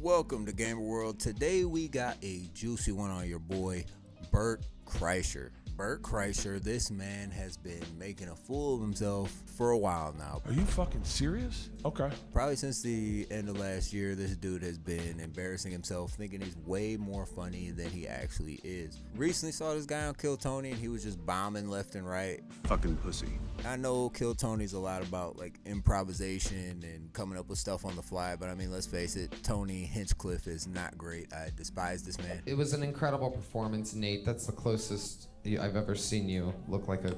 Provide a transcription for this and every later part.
Welcome to Gamer World. Today we got a juicy one on your boy, Bert Kreischer. Bert Kreischer, this man has been making a fool of himself for a while now. Are you fucking serious? Okay. Probably since the end of last year, this dude has been embarrassing himself, thinking he's way more funny than he actually is. Recently saw this guy on Kill Tony and he was just bombing left and right. Fucking pussy. I know Kill Tony's a lot about like improvisation and coming up with stuff on the fly, but I mean, let's face it, Tony Hinchcliffe is not great. I despise this man. It was an incredible performance, Nate. That's the closest I've ever seen you look like a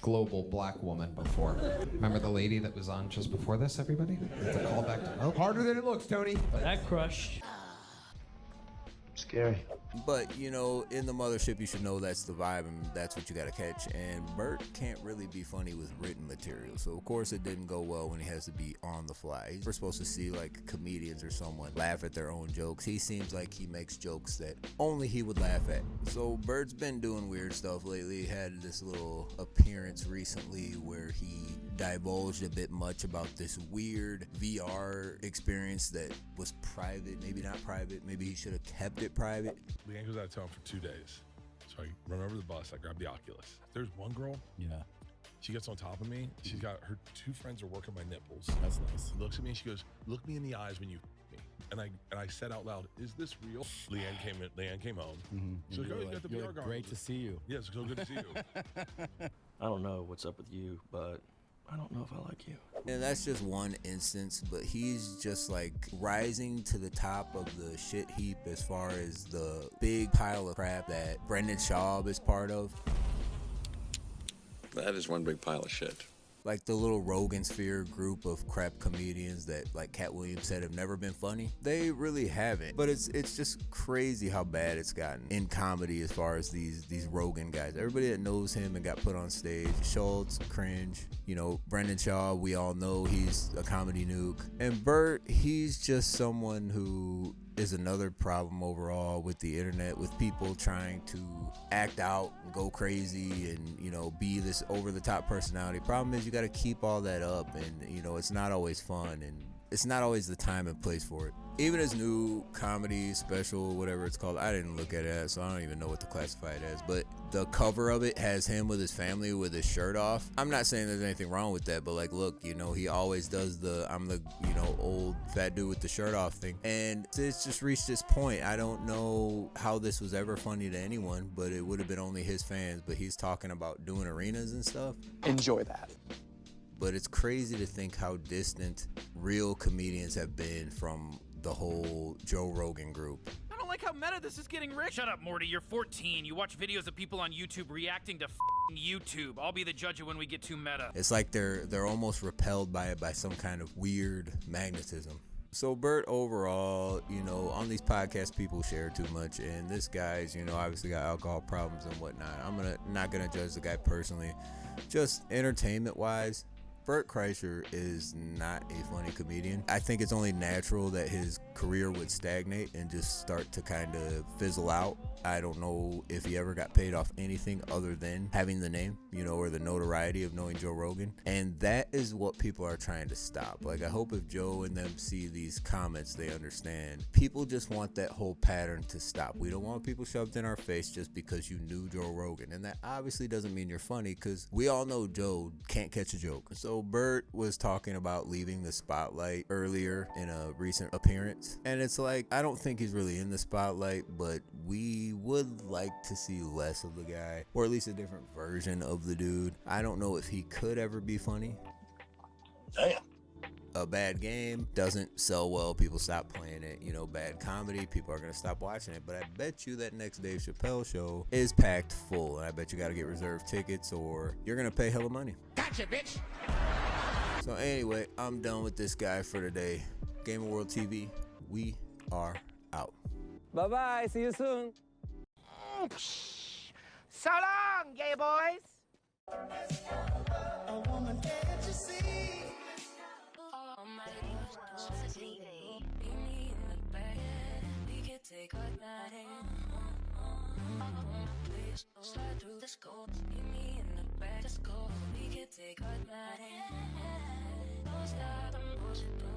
global black woman before. Remember the lady that was on just before this, everybody? It's a callback to harder than it looks, Tony. That crush. Scary. But, you know, in the mothership, you should know that's the vibe and that's what you got to catch. And Bert can't really be funny with written material. So, of course, it didn't go well when he has to be on the fly. We're supposed to see, like, comedians or someone laugh at their own jokes. He seems like he makes jokes that only he would laugh at. So, Bert's been doing weird stuff lately. He had this little appearance recently where he divulged a bit much about this weird VR experience that was private, maybe not private, maybe he should have kept it private. Leanne goes out of town for 2 days. So I run over to the bus, I grab the Oculus. There's one girl, she gets on top of me. She's got her two friends are working my nipples. That's nice. She looks at me and she goes, "Look me in the eyes when you me." And I said out loud, "Is this real?" Leanne came home. She's like, "Oh, you got the VR goggles." Great to see you. Yeah, it's so good to see you. I don't know what's up with you, but I don't know if I like you. And that's just one instance, but he's just like rising to the top of the shit heap as far as the big pile of crap that Brendan Schaub is part of. That is one big pile of shit. Like the little Rogan Sphere group of crap comedians that, like Cat Williams said, have never been funny. They really haven't. But it's just crazy how bad it's gotten in comedy as far as these Rogan guys. Everybody that knows him and got put on stage, Schultz, cringe. You know, Brendan Shaw, we all know he's a comedy nuke. And Bert, he's just someone who is another problem overall with the internet, with people trying to act out and go crazy and, you know, be this over-the-top personality. Problem is you got to keep all that up, and, you know, it's not always fun, and it's not always the time and place for it. Even his new comedy special, whatever it's called, I didn't look at it, so I don't even know what to classify it as, but the cover of it has him with his family with his shirt off. I'm not saying there's anything wrong with that, but like, look, you know, he always does I'm the, you know, old fat dude with the shirt off thing, and it's just reached this point. I don't know how this was ever funny to anyone, but it would have been only his fans. But he's talking about doing arenas and stuff. Enjoy that. But it's crazy to think how distant real comedians have been from the whole Joe Rogan group. I don't like how meta this is getting, Rick. Shut up, Morty. You're 14. You watch videos of people on YouTube reacting to YouTube. I'll be the judge of when we get too meta. It's like they're almost repelled by it, by some kind of weird magnetism. So Bert, overall, you know, on these podcasts, people share too much, and this guy's, you know, obviously got alcohol problems and whatnot. I'm not gonna judge the guy personally, just entertainment-wise. Bert Kreischer is not a funny comedian. I think it's only natural that his career would stagnate and just start to kind of fizzle out. I don't know if he ever got paid off anything other than having the name, you know, or the notoriety of knowing Joe Rogan. And that is what people are trying to stop. Like, I hope if Joe and them see these comments, they understand. People just want that whole pattern to stop. We don't want people shoved in our face just because you knew Joe Rogan. And that obviously doesn't mean you're funny, because we all know Joe can't catch a joke. So Bert was talking about leaving the spotlight earlier in a recent appearance. And it's like, I don't think he's really in the spotlight, but we would like to see less of the guy, or at least a different version of the dude. I don't know if he could ever be funny. Damn. A bad game doesn't sell well, people stop playing it. You know, bad comedy, people are gonna stop watching it. But I bet you that next Dave Chappelle show is packed full, and I bet you gotta get reserved tickets or you're gonna pay hella money. Gotcha, bitch. So anyway, I'm done with this guy for today. Gamer World TV, we are out. Bye-bye. See you soon. So long, gay boys. A woman can't you see? Take our night. Please slide through the scope. Meet me in the back. Let's go. We can take our night. Don't stop, I'm pushing through.